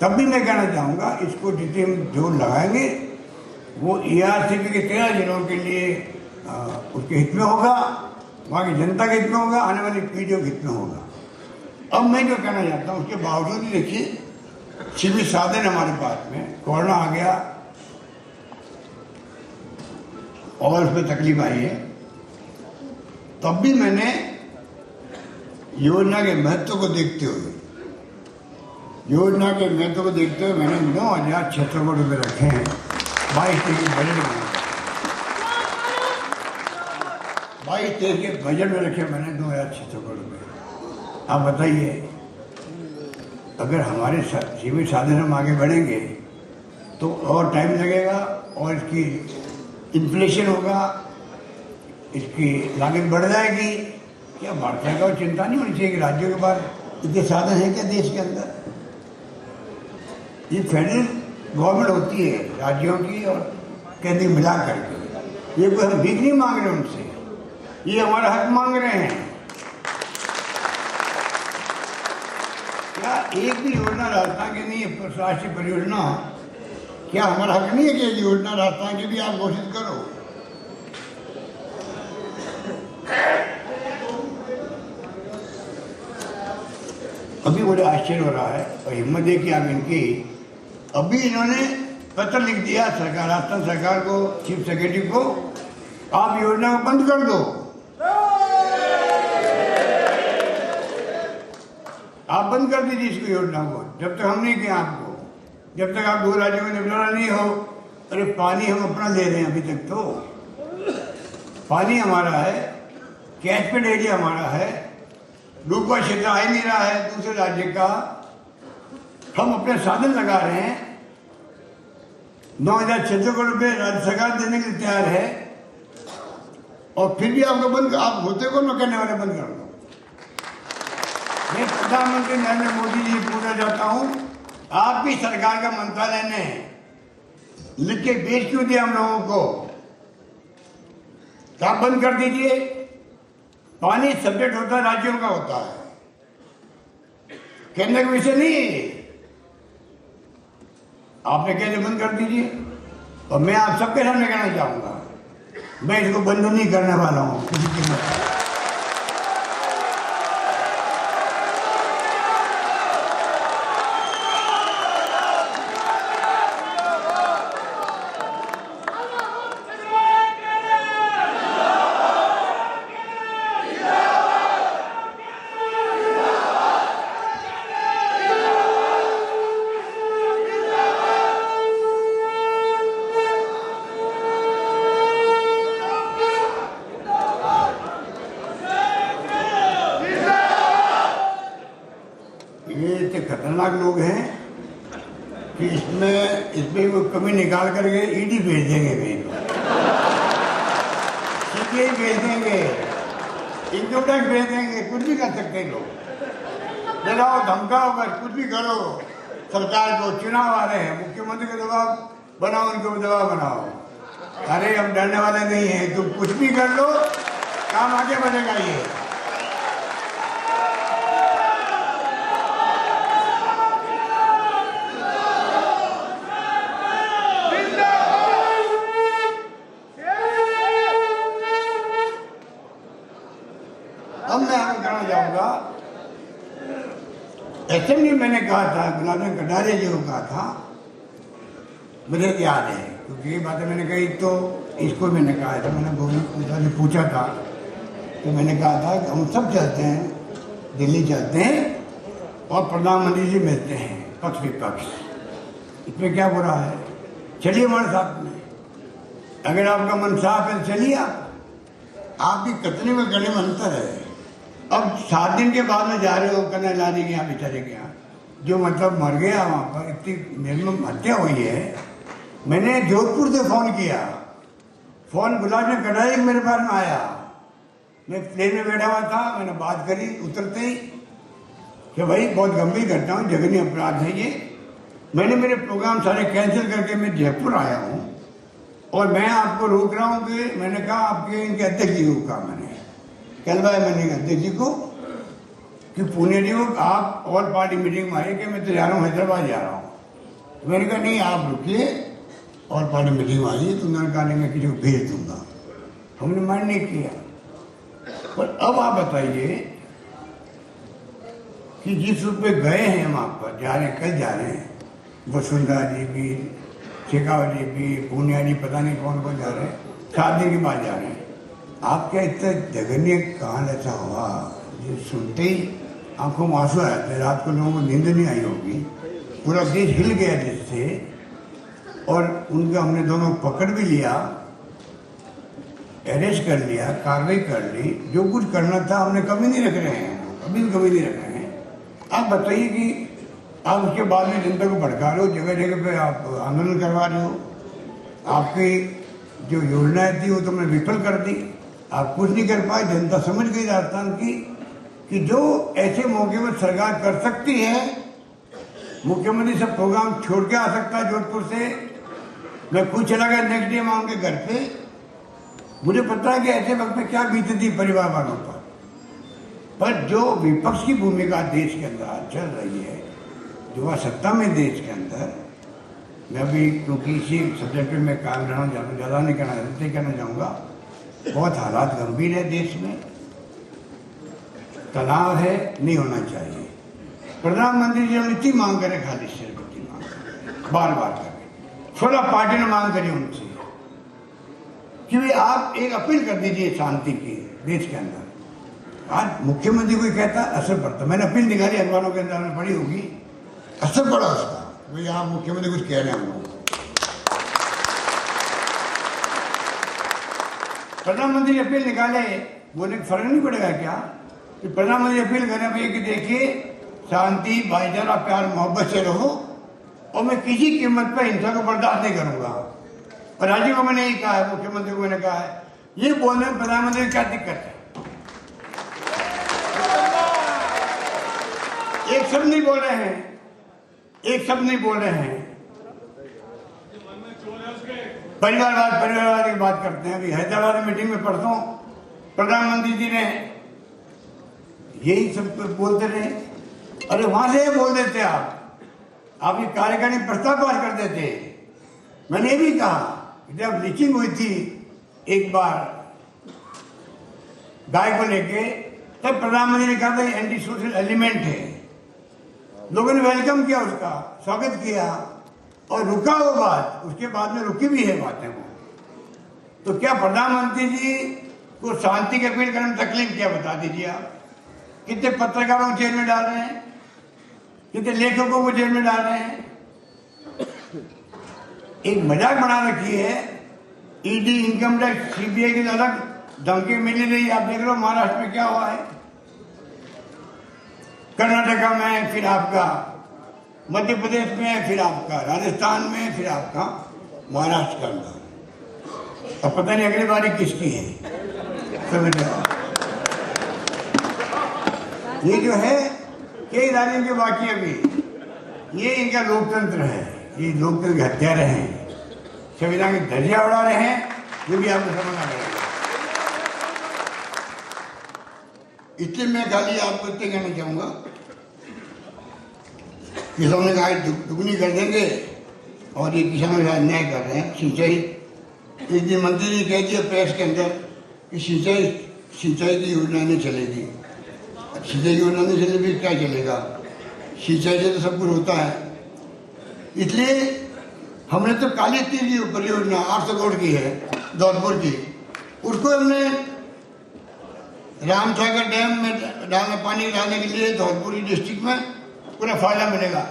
तब भी मैं कहना चाहूँगा, इसको जितने हम जोर लगाएंगे वो ERCP के 13 जिलों के लिए उसके हित में होगा, वहाँ की जनता के हित में होगा, आने वाली पीढ़ियों के हित में होगा। अब मैं जो कहना चाहता हूँ, उसके बावजूद भी देखिए सीमित साधन हमारे पास में, कोरोना आ गया और उसमें तकलीफ आई है, तब भी मैंने योजना के महत्व को देखते हुए मैंने 9,600 करोड़ रुपये रखे हैं 22-23 के बजट में। 22-23 के बजट में रखे मैंने 9,600 करोड़ रुपये। आप बताइए, अगर हमारे सीमित साधन हम आगे बढ़ेंगे तो और टाइम लगेगा, और इसकी इन्फ्लेशन होगा, इसकी लागत बढ़ जाएगी। क्या भारत सरकार को चिंता नहीं होनी चाहिए कि राज्यों के पास इतने साधन हैं क्या देश के अंदर? ये फेडरल गवर्नमेंट होती है राज्यों की और केंद्र मिला करके, ये कोई हम भीख नहीं मांग रहे उनसे, ये हमारा हक मांग रहे हैं। क्या एक भी योजना राजस्थान की नहीं है, राष्ट्रीय परियोजना, क्या हमारा हक नहीं है कि एक योजना राजस्थान की भी आप घोषित करो? अभी बड़े आश्चर्य हो रहा है और हिम्मत देखिए आप इनकी, अभी इन्होंने पत्र लिख दिया सरकार, राजस्थान सरकार को, चीफ सेक्रेटरी को, आप योजना को बंद कर दो। आप बंद कर दीजिए इसको, योजना को, जब तक हम नहीं किया आपको, जब तक आप 2 राज्यों में निपटारा नहीं हो। अरे पानी हम अपना ले रहे हैं, अभी तक तो पानी हमारा है, कैचमेंट एरिया हमारा है, डूबा क्षेत्र आ ही नहीं रहा है दूसरे राज्य का, हम अपने साधन लगा रहे हैं। 9,600 करोड़ रुपये राज्य सरकार देने के लिए तैयार है, और फिर भी आपको बंद, आप होते को न करने वाले बंद कर दो। मैं प्रधानमंत्री नरेंद्र मोदी जी पूछना चाहता हूं, आपकी सरकार का मंत्रालय ने लिख के भेज क्यों दिया हम लोगों को? तो आप बंद कर दीजिए। पानी सब्जेक्ट होता है, राज्यों का होता है, केंद्र का विषय नहीं। आपने कहते बंद कर दीजिए, और मैं आप सबके सामने कहना चाहूंगा, मैं इसको बंद नहीं करने वाला हूं किसी कीमत पर। खतरनाक लोग हैं कि इसमें वो कमी निकाल करके ईडी भेज देंगे, सीबीआई भेज देंगे, इनकम टैक्स भेज देंगे, कुछ भी कर सकते हैं लोग। डराओ धमकाओ, बस कुछ भी करो सरकार को। चुनाव आ रहे हैं, मुख्यमंत्री को दबाव बनाओ, उनको दबाव बनाओ। अरे हम डरने वाले नहीं हैं, तुम कुछ भी कर लो, काम आगे बढ़ेगा। ये अब मैं कहना चाहूंगा असेंबली मैंने कहा था, गुलाब चंद कटारिया जी को कहा था, मुझे याद है क्योंकि ये बातें मैंने कही, तो इसको मैंने कहा था, मैंने गोविंद से पूछा था, तो मैंने कहा था कि हम सब चलते हैं, दिल्ली चलते हैं और प्रधानमंत्री जी मिलते हैं पक्ष विपक्ष, इसमें क्या बुरा है, चलिए हमारे साथ में, अगर आपका मन साफ है चलिए। आपकी कतने में गले में अंतर है। अब 7 दिन के बाद में जा रहे हो कन्या लाने के यहाँ, बेचारे के यहाँ, जो मतलब मर गया वहाँ पर, इतनी निर्मम हत्या हुई है। मैंने जोधपुर से फोन किया, फोन गुलाब चंद कटारिया मेरे पास में आया, मैं प्लेन में बैठा हुआ था, मैंने बात करी उतरते ही कि भाई बहुत गंभीर घटना हो, जघन्य अपराध है ये। मैंने मेरे प्रोग्राम सारे कैंसिल करके मैं जयपुर आया हूँ और मैं आपको रोक रहा हूँ कि मैंने कहा आपके इनके अध्यक्ष जी को कहा, मैंने कल भाई मैंने अध्यक्ष जी को कि पुणे जी को आप ऑल पार्टी मीटिंग में आए कि मैं तो जा रहा हूँ हैदराबाद जा रहा हूँ। तो मैंने कहा नहीं आप रुकिए, ऑल पार्टी मीटिंग में आइए, तो उन्होंने कहा नहीं मैं किसी को भेज दूंगा। हमने माइंड नहीं किया। पर अब आप बताइए कि जिस रूप में गए हैं हम आप पर जा रहे हैं, कल जा रहे हैं, वसुंधरा जी भी, शेखावत जी भी, पूनिया जी, पता नहीं कौन कौन जा रहे हैं, 7 दिन के बाद जा रहे हैं। आप क्या इतना जघन्य कहां ऐसा हुआ, जो सुनते ही आंखों में आंसू आए थे, रात को लोगों को नींद नहीं आई होगी, पूरा देश हिल गया जिससे, और उनका हमने दोनों पकड़ भी लिया, अरेस्ट कर लिया, कार्रवाई कर ली, जो कुछ करना था हमने कभी नहीं रख रहे हैं, अभी भी कभी नहीं रख रहे हैं। आप बताइए कि आप उसके बाद में जनता को भड़का रहे हो, जगह जगह पे आप आंदोलन करवा रहे हो, आपकी जो योजनाएं थी वो तुमने विफल कर दी, आप कुछ नहीं कर पाए। जनता समझ गई राजस्थान की कि जो ऐसे मौके पर सरकार कर सकती है, मुख्यमंत्री सब प्रोग्राम छोड़ के आ सकता है जोधपुर से। मैं खुद चला गया नेक्स्ट डे वहां उनके घर पे, मुझे पता है कि ऐसे वक्त में क्या बीती थी परिवार वालों पर जो विपक्ष की भूमिका देश के अंदर चल रही है, जो सत्ता में देश के अंदर, मैं अभी क्योंकि इसी सब्जेक्ट में काम रहना ज़्यादा नहीं कहना चाहूँगा, बहुत हालात गंभीर है देश में, तनाव है, नहीं होना चाहिए। प्रधानमंत्री जी ने इतनी मांग करे, खाली सिर की मांग करे, बार बार करे, 16 पार्टी ने मांग करी उनसे कि भाई आप एक अपील कर दीजिए शांति की देश के अंदर। आज मुख्यमंत्री को कहता असर पड़ता, मैंने अपील निकाली, अखबारों के अंदर में पड़ी होगी, असर पड़ा उसका, भाई आप मुख्यमंत्री कुछ कह रहे हैं हम लोग। प्रधानमंत्री अपील निकाले, बोले फर्क नहीं पड़ेगा क्या कि प्रधानमंत्री अपील करें भैया कि देखिए शांति, भाईचारा, प्यार मोहब्बत से रहो और मैं किसी कीमत पर हिंसा को बर्दाश्त नहीं करूंगा। और राज्य को मैंने यही कहा है, मुख्यमंत्री को मैंने कहा है, ये बोलने में प्रधानमंत्री की क्या दिक्कत है? एक शब्द नहीं बोल रहे हैं, एक शब्द नहीं बोल रहे हैं, परिवारवाद की बात करते हैं। अभी हैदराबाद में मीटिंग में परसों प्रधानमंत्री जी ने यही सब बोलते रहे, अरे वहां से बोल देते आप ये कार्यकारिणी प्रस्ताव पास कर देते। मैंने ये भी कहा जब लीचिंग हुई थी एक बार गाय को लेके, तब प्रधानमंत्री ने कहा था एंटी सोशल एलिमेंट है, लोगों ने वेलकम किया, उसका स्वागत किया और रुका वो बात, उसके बाद में रुकी भी है बातें वो। तो क्या प्रधानमंत्री जी को शांति की अपील करने में तकलीफ क्या, बता दीजिए आप। कितने पत्रकारों को जेल में डाल रहे हैं, कितने लेखकों को जेल में डाल रहे हैं, एक मजाक बना रखी है। ईडी, इनकम टैक्स, सीबीआई की अलग धमकी मिली रही। आप देख लो महाराष्ट्र में क्या हुआ है, कर्नाटका में, फिर आपका मध्य प्रदेश में, फिर आपका राजस्थान में, फिर आपका महाराष्ट्र के अंदर। अब पता नहीं अगली बारी किसकी है, समझ लो। ये जो है कई राज्यों के बाकी अभी ये इनका लोकतंत्र है, ये लोकतंत्र के हत्यारे हैं, संविधान की धज्जियां उड़ा रहे हैं, ये भी आपको समझना पड़ेगा। इसलिए मैं खाली आपको इतने कहना चाहूंगा किसानों ने कहा दुगनी कर देंगे और ये किसानों का अन्याय कर रहे हैं। सिंचाई, एक दिन मंत्री ने कह दिया प्रेस के अंदर कि सिंचाई की योजना नहीं चलेगी। सिंचाई योजना नहीं चलेगी क्या चलेगा? सिंचाई से तो सब कुछ होता है। इसलिए हमने तो काली तीर की परियोजना 800 करोड़ की है धौलपुर की, उसको हमने रामसागर डैम में डालना, पानी डालने के लिए धौलपुर डिस्ट्रिक्ट में पूरा फायदा मिलेगा।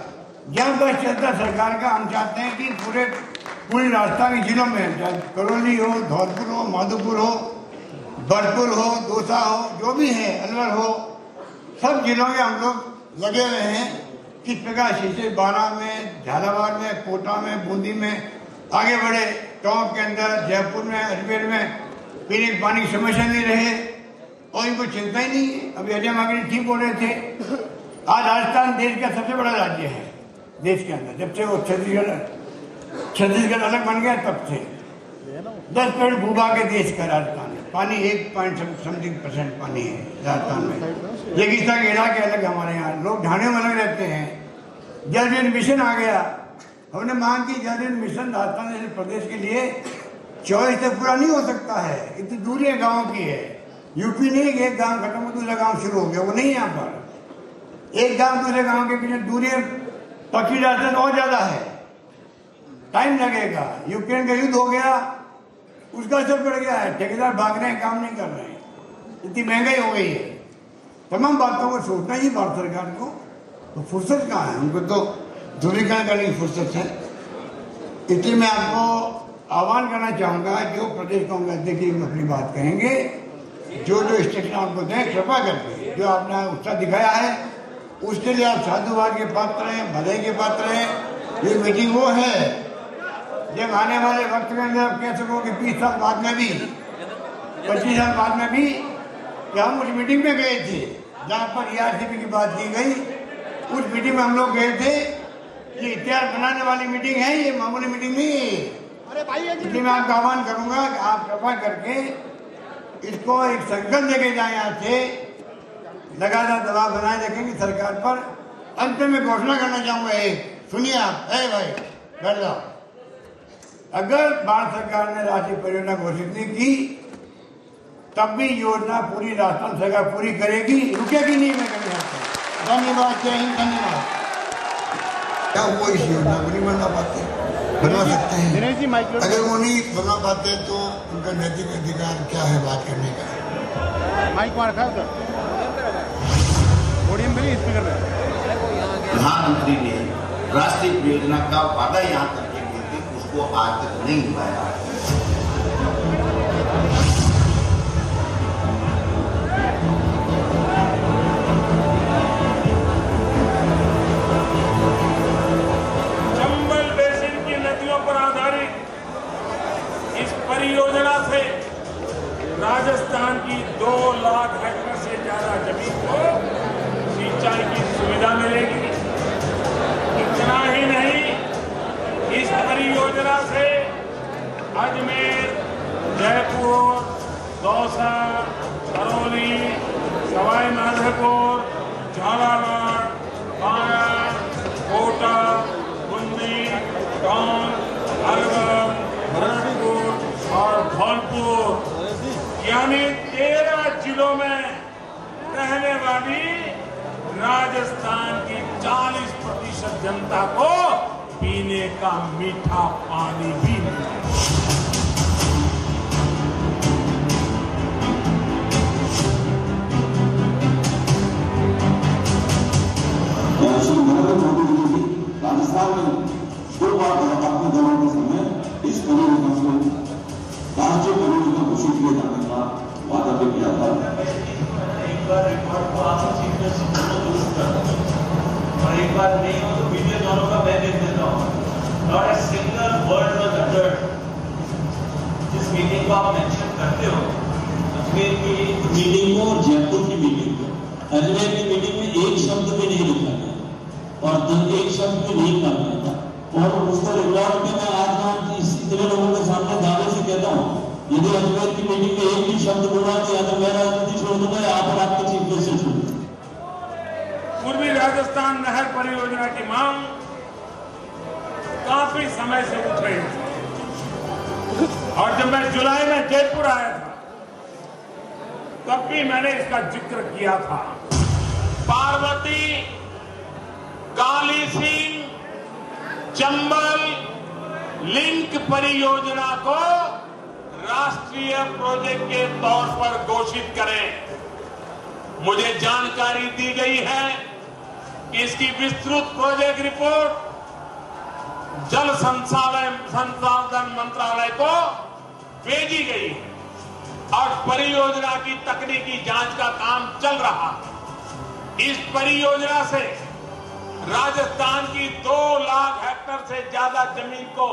जब बस चलता सरकार का, हम चाहते हैं कि पूरी राजस्थान के जिलों में, चाहे करौली हो, धौलपुर हो, माधोपुर हो, बरपुर हो, दौसा हो, जो भी है, अलवर हो, सब जिलों में हम लोग लगे हुए हैं। किस प्रकार से 12 में, झालावाड़ में, कोटा में, बूंदी में आगे बढ़े, टोंक के अंदर, जयपुर में, अजमेर में पीने के पानी की समस्या नहीं रहे और इनको चिंता ही नहीं है। अभी अजय मागरी ठीक बोल रहे थे, आज राजस्थान देश का सबसे बड़ा राज्य है देश के अंदर। जब से वो छत्तीसगढ़ अलग बन गया तब से 10% भूभाग के देश का राजस्थान है। पानी 1.something% पानी है राजस्थान में। रेगिस्तान के इलाके अलग, हमारे यहाँ लोग ढाणियों में अलग रहते हैं। जल जीवन मिशन आ गया, हमने मांग की जल जीवन मिशन राजस्थान जैसे प्रदेश के लिए 24 तक पूरा नहीं हो सकता है, इतनी दूरी गाँव की है। यूपी नहीं, एक गांव खत्म हो दूसरा गांव शुरू हो गया, वो नहीं यहाँ पर। एक गांव दूसरे गांव के बीच दूरी पक्षी राजस्थान और ज्यादा है, टाइम लगेगा। यूक्रेन का युद्ध हो गया, उसका असर पड़ गया है, ठेकेदार भाग रहे हैं, काम नहीं कर रहे हैं, इतनी महंगाई हो गई है। तमाम बातों को सोचना ही भारत सरकार को, तो फुर्सत कहाँ है उनको, तो ध्रुवीकरण करने की फुर्सत है। इसलिए मैं आपको आह्वान करना चाहूँगा, जो प्रदेश कांग्रेस अध्यक्ष की अपनी बात कहेंगे, जो इंस्ट्रक्शन आपको दें, कृपा करके जो आपने उत्साह दिखाया है उसके लिए आप साधुवाद के पात्र हैं, भलाई के पात्र हैं। ये मीटिंग वो है जब आने वाले वक्त में अंदर आप कह सको कि 20 साल बाद में भी, 25 साल बाद में भी, कि हम उस मीटिंग में गए थे जहाँ पर ERCP की बात की गई। उस मीटिंग में हम लोग गए थे, ये इतिहास बनाने वाली मीटिंग है, ये मामूली मीटिंग नहीं है। इसलिए मैं आपका आह्वान करूंगा कि आप कृपा करके इसको एक संकल्प लेके जाए, यहाँ से लगातार दबाव बनाए रखेंगे सरकार पर। अंत में घोषणा करना चाहूंगा, एक सुनिए आप, भाई बैठ जाओ। अगर भारत सरकार ने राष्ट्रीय परियोजना घोषित नहीं की, तब भी योजना पूरी राजस्थान सरकार पूरी करेगी, रुकेगी नहीं। मैं कहना चाहता हूँ। धन्यवाद, जय हिंद, धन्यवाद। क्या वो इस योजना को नहीं बना पाते, बना सकते हैं। अगर वो नहीं बना पाते तो उनका नैतिक अधिकार क्या है बात करने का। माइक मार खा सर, पोडियम पे नहीं, स्पीकर पे। प्रधानमंत्री ने राष्ट्रीय परियोजना का वादा यहाँ करके दिए थे, उसको आज तक नहीं निभाया। चंबल बेसिन की नदियों पर आधारित इस परियोजना से राजस्थान की 2 लाख हेक्टेयर से ज्यादा जमीन को सिंचाई की सुविधा मिलेगी। इतना ही नहीं, इस परियोजना से अजमेर, जयपुर, दौसा, करौली, सवाई माधोपुर, झालावाड़, बांरा, कोटा, बूंदी, टोंक, अलवर, भरतपुर और धौलपुर यानी 13 जिलों में रहने वाली राजस्थान की 40% जनता को पीने का मीठा पानी भी मिलेगा। राजस्थान में 2 बार अपने दौरे के समय इस परियोजना को राष्ट्रीय परियोजना घोषित किए जाने का वादा भी किया था। एक बार रिकॉर्ड को आप चीफ मिनिस्टर को दुरुस्त कर दो और एक बार नहीं हो तो वीडियो दोनों का मैं देख देता हूँ। Not a single word was uttered. जिस मीटिंग को आप मेंशन करते हो, अजमेर की मीटिंग को और जयपुर की मीटिंग को, अजमेर की मीटिंग में एक शब्द भी नहीं लिखा गया और एक शब्द भी नहीं कहा गया था। और उसको रिकॉर्ड में मैं आज इतने लोगों के सामने दावे से कहता हूँ, यदि अजमेर की मीटिंग में एक भी शब्द बोला तो या तो मैं राजनीति छोड़ दूंगा या आप और आपके चीफ मिनिस्टर छोड़ दूंगा। पूर्वी राजस्थान नहर परियोजना की मांग काफी समय से उठ रही थी और जब मैं जुलाई में जयपुर आया था तब भी मैंने इसका जिक्र किया था। पार्वती चंबल लिंक परियोजना को राष्ट्रीय प्रोजेक्ट के तौर पर घोषित करें। मुझे जानकारी दी गई है कि इसकी विस्तृत प्रोजेक्ट रिपोर्ट जल संसाधन मंत्रालय को भेजी गई है और परियोजना की तकनीकी जांच का काम चल रहा है। इस परियोजना से राजस्थान की 2 लाख हेक्टेयर से ज्यादा जमीन को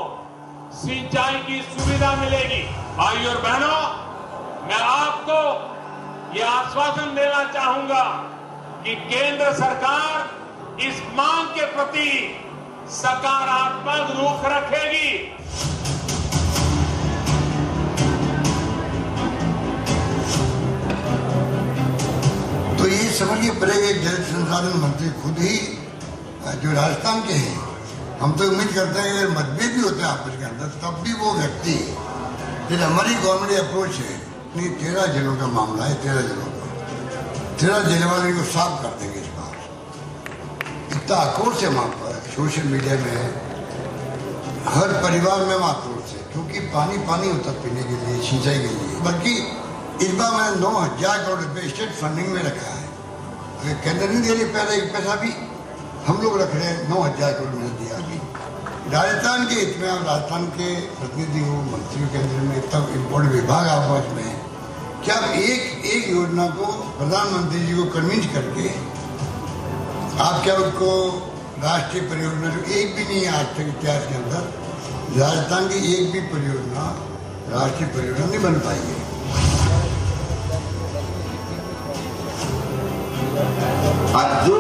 सिंचाई की सुविधा मिलेगी। भाइयों और बहनों, मैं आपको यह आश्वासन देना चाहूंगा कि केंद्र सरकार इस मांग के प्रति सकारात्मक रुख रखेगी। तो ये समझिए पड़ेगा जल संसाधन मंत्री खुद ही जो राजस्थान के हैं, हम तो उम्मीद करते हैं अगर मतभेद भी होते हैं आपस के अंदर तब भी वो व्यक्ति फिर हमारी गवर्नमेंट अप्रोच है नहीं 13 जिलों का मामला है, 13 जिलों का 13 जिले वाले को साफ कर देंगे इस बार। इतना आक्रोश है वहां पर सोशल मीडिया में, हर परिवार में वहां आक्रोश है क्योंकि पानी पानी होता पीने के लिए, सिंचाई के लिए। बल्कि इस बार मैंने 9,000 करोड़ रुपए स्टेट फंडिंग में रखा है। अगर केंद्र नहीं दे रही पहले एक पैसा भी हम लोग रख रहे हैं, 9,000 करोड़ मैंने दिया अभी राजस्थान के हित में। और राजस्थान के प्रतिनिधि हो, मंत्रियों केंद्र में इतना इम्पोर्टेंट विभाग आपस में क्या एक योजना को प्रधानमंत्री जी को कन्विंस करके आप क्या उसको राष्ट्रीय परियोजना जो एक भी नहीं है आज तक इतिहास के अंदर राजस्थान की एक भी परियोजना राष्ट्रीय परियोजना नहीं बन पाई है। आज जो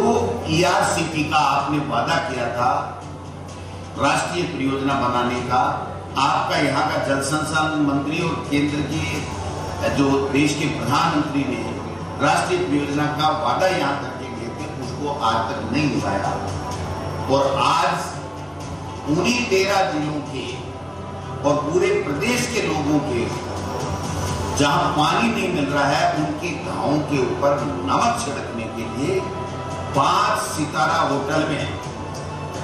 ERCP का आपने वादा किया था राष्ट्रीय परियोजना बनाने का, आपका यहाँ का जल संसाधन मंत्री और केंद्र के जो देश के प्रधानमंत्री ने राष्ट्रीय परियोजना का वादा यहाँ करके गए थे उसको आज तक नहीं निभाया। और आज उन्हीं 13 जिलों के और पूरे प्रदेश के लोगों के जहां पानी नहीं मिल रहा है उनके गांवों के ऊपर नमक छिड़कने के लिए 5 सितारा होटल में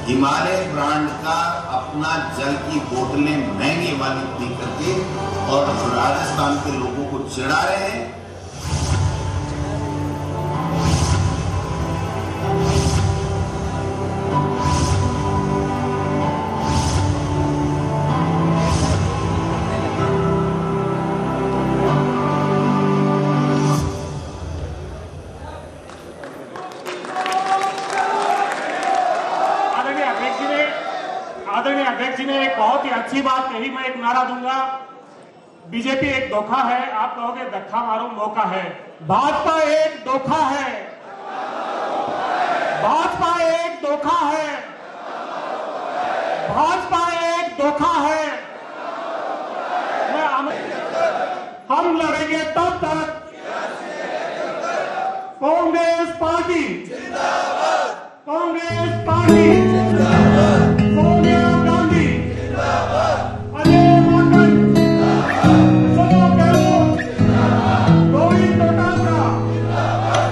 हिमालय ब्रांड का अपना जल की बोतलें महंगे वाली पी करके और राजस्थान के लोगों को चिढ़ा रहे हैं। आदरणीय अध्यक्ष जी ने एक बहुत ही अच्छी बात कही। मैं एक नारा दूंगा, बीजेपी एक धोखा है, आप कहोगे धक्का मारो मौका है। भाजपा एक धोखा है, भाजपा एक धोखा है, भाजपा एक धोखा है। हम लड़ेंगे तब तक कांग्रेस पार्टी जिंदाबाद, कांग्रेस पार्टी जिंदाबाद, सोनिया गांधी जिंदाबाद, अजय माकन जिंदाबाद, सोनिया गांधी जिंदाबाद, रोहित चौटाला जिंदाबाद।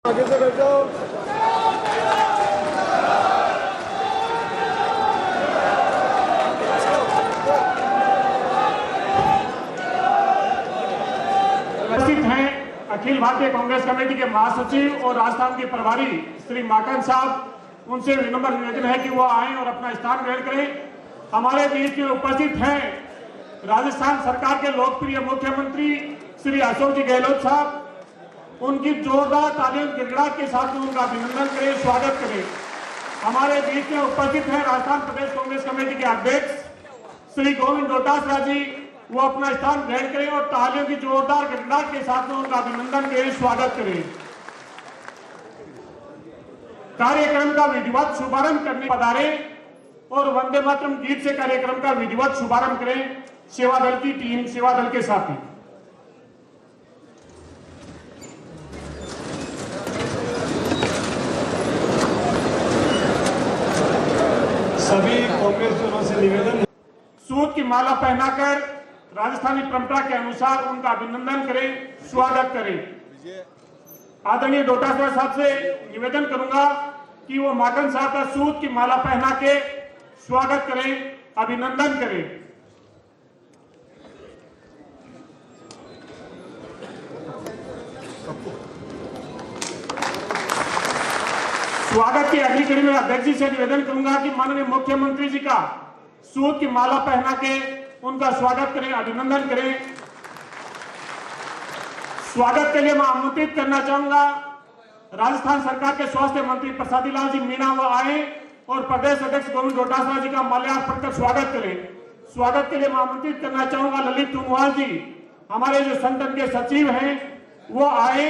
आगे से बैठ जाओ। अखिल भारतीय कांग्रेस कमेटी के महासचिव और राजस्थान के प्रभारी श्री माकन साहब, उनसे विनम्र निवेदन है कि वो आए और अपना स्थान ग्रहण करें। हमारे बीच में उपस्थित हैं राजस्थान सरकार के लोकप्रिय मुख्यमंत्री श्री अशोक जी गहलोत साहब, उनकी जोरदार तालियों गिड़गिड़ाहट के साथ में उनका अभिनंदन करें, स्वागत करें। हमारे बीच में उपस्थित हैं राजस्थान प्रदेश कांग्रेस कमेटी के अध्यक्ष श्री गोविंद डोटासरा जी, वो अपना स्थान ग्रहण करें और तालियों की जोरदार गिड़गिड़ाहट के साथ में उनका अभिनंदन करें, स्वागत करें। कार्यक्रम का विधिवत शुभारंभ करने पधारे और वंदे मातरम गीत से कार्यक्रम का विधिवत शुभारंभ करें सेवा दल की टीम, सेवा दल के साथी। सभी कांग्रेसियों से निवेदन, सूत की माला पहनाकर राजस्थानी परंपरा के अनुसार उनका अभिनंदन करें, स्वागत करें। आदरणीय डोटासरा साहब से निवेदन करूंगा कि वो माकन साहब का सूत की माला पहना के स्वागत करें, अभिनंदन करें। स्वागत की अगली कड़ी में अध्यक्ष जी से निवेदन करूंगा कि माननीय मुख्यमंत्री जी का सूत की माला पहना के उनका स्वागत करें, अभिनंदन करें। स्वागत के लिए मैं आमंत्रित करना चाहूंगा राजस्थान सरकार के स्वास्थ्य मंत्री प्रसादी लाल जी मीणा, वो आए और प्रदेश अध्यक्ष गोविंद डोटासरा जी का माल्यार्पण कर स्वागत करें। स्वागत के लिए मैं आमंत्रित करना चाहूंगा ललित तुंगवाल जी, हमारे जो संगठन के सचिव हैं, वो आए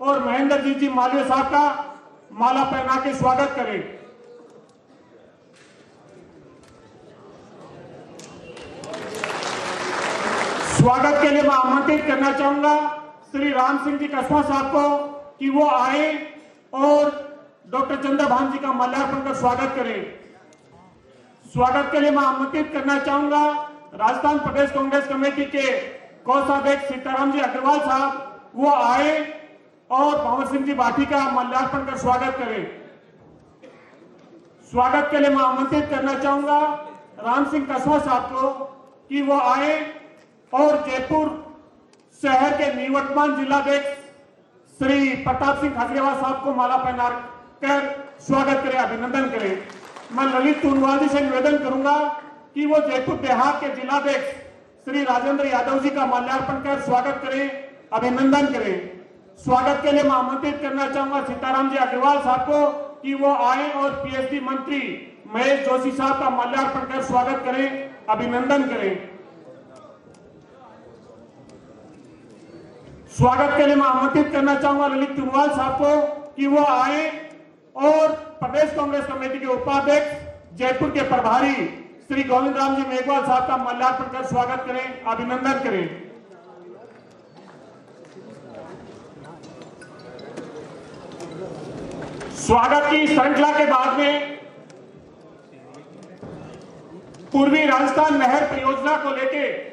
और महेंद्र जी मालवीय साहब का माला पहना के स्वागत करें। स्वागत के लिए मैं आमंत्रित करना चाहूंगा श्री राम सिंह जी कसवा साहब को कि वो आए और डॉक्टर चंद्रभान जी का माल्यार्पण कर स्वागत करें। स्वागत के लिए मैं आमंत्रित करना चाहूंगा राजस्थान प्रदेश कांग्रेस कमेटी के कोषाध्यक्ष सीताराम जी अग्रवाल साहब, वो आए और भंवर सिंह जी बाठी का माल्यार्पण कर स्वागत करें। स्वागत के लिए मैं आमंत्रित करना चाहूंगा राम सिंह कसवा साहब को कि वो आए और जयपुर शहर के निवर्तमान जिलाध्यक्ष श्री प्रताप सिंह खाजरेवाल साहब को माला पहना कर स्वागत करें, अभिनंदन करें। मैं ललित तुंगवाल जी से निवेदन करूंगा कि वो जयपुर देहात के जिलाध्यक्ष श्री राजेंद्र यादव जी का माल्यार्पण कर स्वागत करें, अभिनंदन करें। स्वागत के लिए मैं आमंत्रित करना चाहूंगा सीताराम जी अग्रवाल साहब को कि वो आए और पीएचडी मंत्री महेश जोशी साहब का माल्यार्पण कर स्वागत करें, अभिनंदन करें। स्वागत के लिए मैं आमंत्रित करना चाहूंगा ललित तुंगवाल साहब को कि वो आए और प्रदेश कांग्रेस कमेटी के उपाध्यक्ष जयपुर के प्रभारी श्री गोविंद राम जी मेघवाल साहब का माल्यार्पण कर स्वागत करें, अभिनंदन करें। स्वागत की श्रृंखला के बाद में पूर्वी राजस्थान नहर परियोजना को लेकर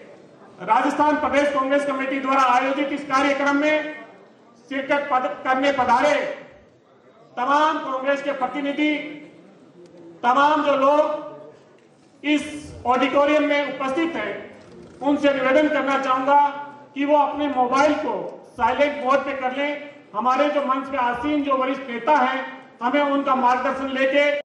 राजस्थान प्रदेश कांग्रेस कमेटी द्वारा आयोजित इस कार्यक्रम में शिरकत करने पधारे तमाम कांग्रेस के प्रतिनिधि, तमाम जो लोग इस ऑडिटोरियम में उपस्थित हैं, उनसे निवेदन करना चाहूंगा कि वो अपने मोबाइल को साइलेंट मोड पे कर लें। हमारे जो मंच पे आसीन जो वरिष्ठ नेता हैं, हमें उनका मार्गदर्शन लेके